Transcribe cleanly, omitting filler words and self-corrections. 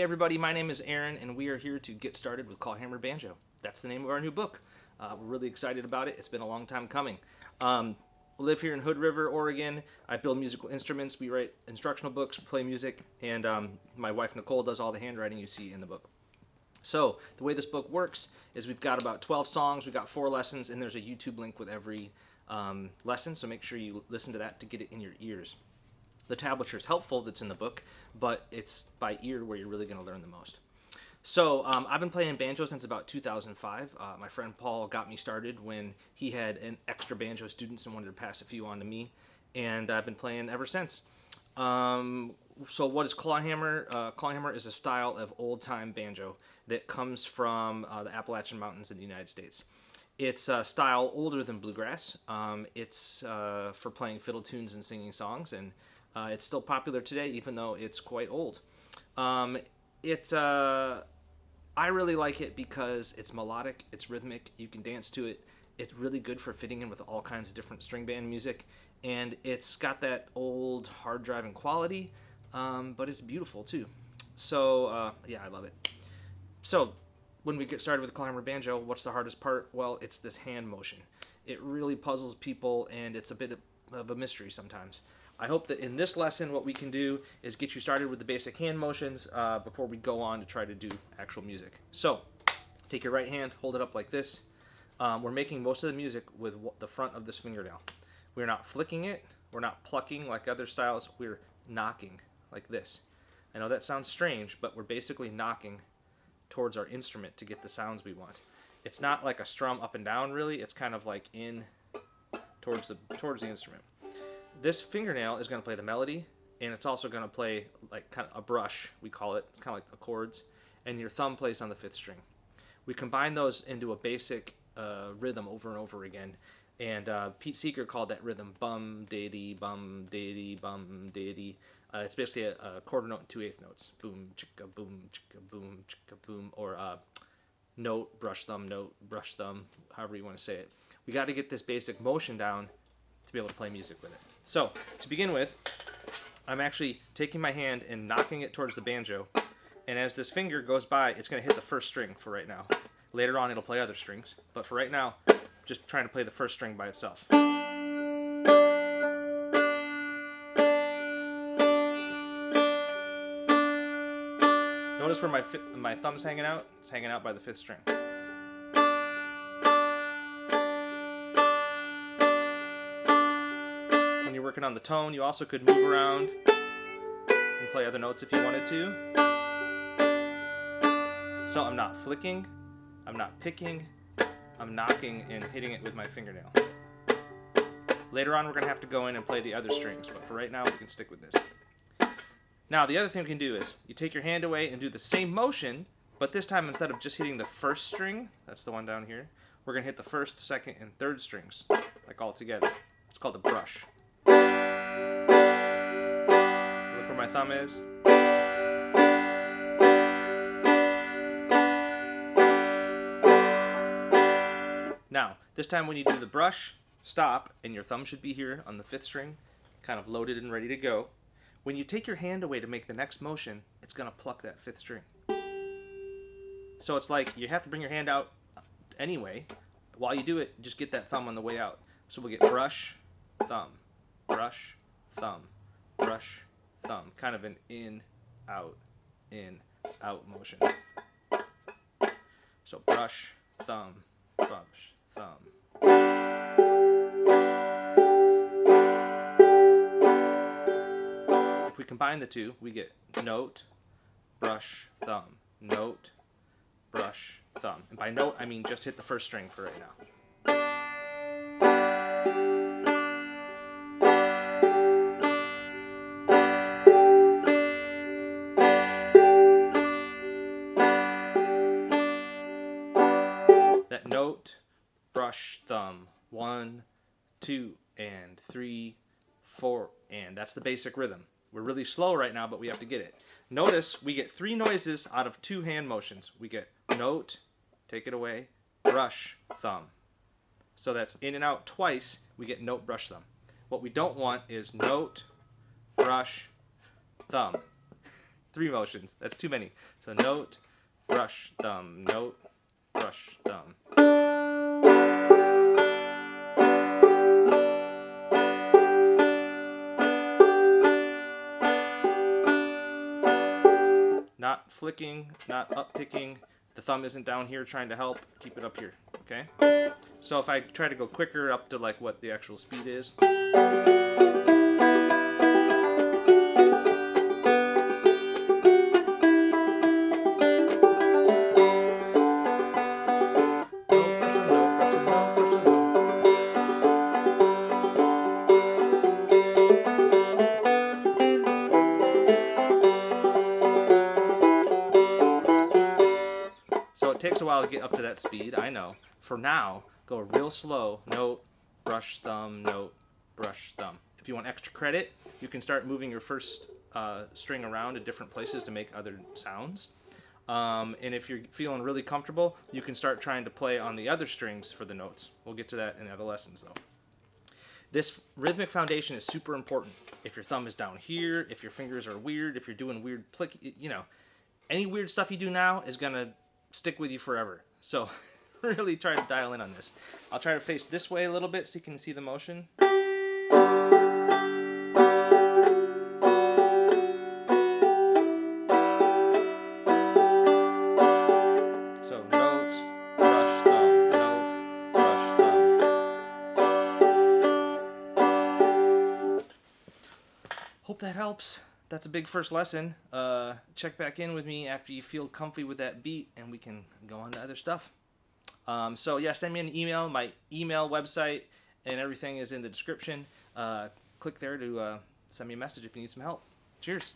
everybody, my name is Aaron, and we are here to get started with Clawhammer Banjo. That's the name of our new book. We're really excited about it. It's been a long time coming. I live here in Hood River, Oregon. I build musical instruments. We write instructional books, play music, and my wife Nicole does all the handwriting you see in the book. So the way this book works is we've got about 12 songs, we've got 4 lessons, and there's a YouTube link with every lesson, so make sure you listen to that to get it in your ears. The tablature is helpful that's in the book, but it's by ear where you're really going to learn the most. So I've been playing banjo since about 2005. My friend Paul got me started when he had an extra banjo students and wanted to pass a few on to me, and I've been playing ever since. So what is Clawhammer? Clawhammer is a style of old-time banjo that comes from the Appalachian Mountains in the United States. It's a style older than bluegrass. It's for playing fiddle tunes and singing songs, and it's still popular today, even though it's quite old. I really like it because it's melodic, it's rhythmic, you can dance to it. It's really good for fitting in with all kinds of different string band music, and it's got that old, hard-driving quality, but it's beautiful too. So, yeah, I love it. So, when we get started with Clawhammer Banjo, what's the hardest part? Well, it's this hand motion. It really puzzles people, and it's a bit of a mystery sometimes. I hope that in this lesson what we can do is get you started with the basic hand motions before we go on to try to do actual music. So, take your right hand, hold it up like this. We're making most of the music with the front of this fingernail. We're not flicking it, we're not plucking like other styles, we're knocking like this. I know that sounds strange, but we're basically knocking towards our instrument to get the sounds we want. It's not like a strum up and down really, it's kind of like in towards the instrument. This fingernail is going to play the melody, and it's also going to play like kind of a brush, we call it. It's kind of like the chords, and your thumb plays on the 5th string. We combine those into a basic rhythm over and over again, and Pete Seeger called that rhythm bum daddy bum daddy bum daddy. It's basically a quarter note and 2/8 notes, boom chicka boom, or note brush thumb, however you want to say it. We got to get this basic motion down to be able to play music with it. So, to begin with, I'm actually taking my hand and knocking it towards the banjo, and as this finger goes by, it's going to hit the 1st string for right now. Later on, it'll play other strings, but for right now, just trying to play the 1st string by itself. Notice where my thumb's hanging out? It's hanging out by the 5th string. When you're working on the tone, you also could move around and play other notes if you wanted to. So I'm not flicking, I'm not picking, I'm knocking and hitting it with my fingernail. Later on we're going to have to go in and play the other strings, but for right now we can stick with this. Now the other thing we can do is you take your hand away and do the same motion, but this time instead of just hitting the 1st string, that's the one down here, we're going to hit the 1st, 2nd, and 3rd strings, like all together. It's called a brush. Look where my thumb is. Now, this time when you do the brush, stop, and your thumb should be here on the 5th string, kind of loaded and ready to go. When you take your hand away to make the next motion, it's going to pluck that 5th string. So it's like you have to bring your hand out anyway. While you do it, just get that thumb on the way out. So we'll get brush, thumb, brush, thumb, brush, thumb. Kind of an in, out motion. So brush, thumb, brush, thumb. If we combine the two, we get note, brush, thumb, note, brush, thumb. And by note, I mean just hit the 1st string for right now. That note, brush, thumb, 1, 2, and 3, 4, and that's the basic rhythm. We're really slow right now, but we have to get it. Notice we get 3 noises out of 2 hand motions. We get note, take it away, brush, thumb. So that's in and out twice, we get note, brush, thumb. What we don't want is note, brush, thumb. 3 motions. That's too many. So note, brush, thumb, note, brush, thumb. Not flicking, not up picking. The thumb isn't down here trying to help. Keep it up here, okay? So if I try to go quicker up to like what the actual speed is. So it takes a while to get up to that speed, I know. For now, go real slow, note, brush, thumb, note, brush, thumb. If you want extra credit, you can start moving your first string around to different places to make other sounds. And if you're feeling really comfortable, you can start trying to play on the other strings for the notes. We'll get to that in other lessons, though. This rhythmic foundation is super important. If your thumb is down here, if your fingers are weird, if you're doing weird any weird stuff you do now is going to stick with you forever. So really try to dial in on this. I'll try to face this way a little bit so you can see the motion. So note, brush, thumb, note, brush, thumb. Hope that helps. That's a big first lesson. Check back in with me after you feel comfy with that beat, and we can go on to other stuff. So yeah, send me an email. My email, website, and everything is in the description. Click there to send me a message if you need some help. Cheers.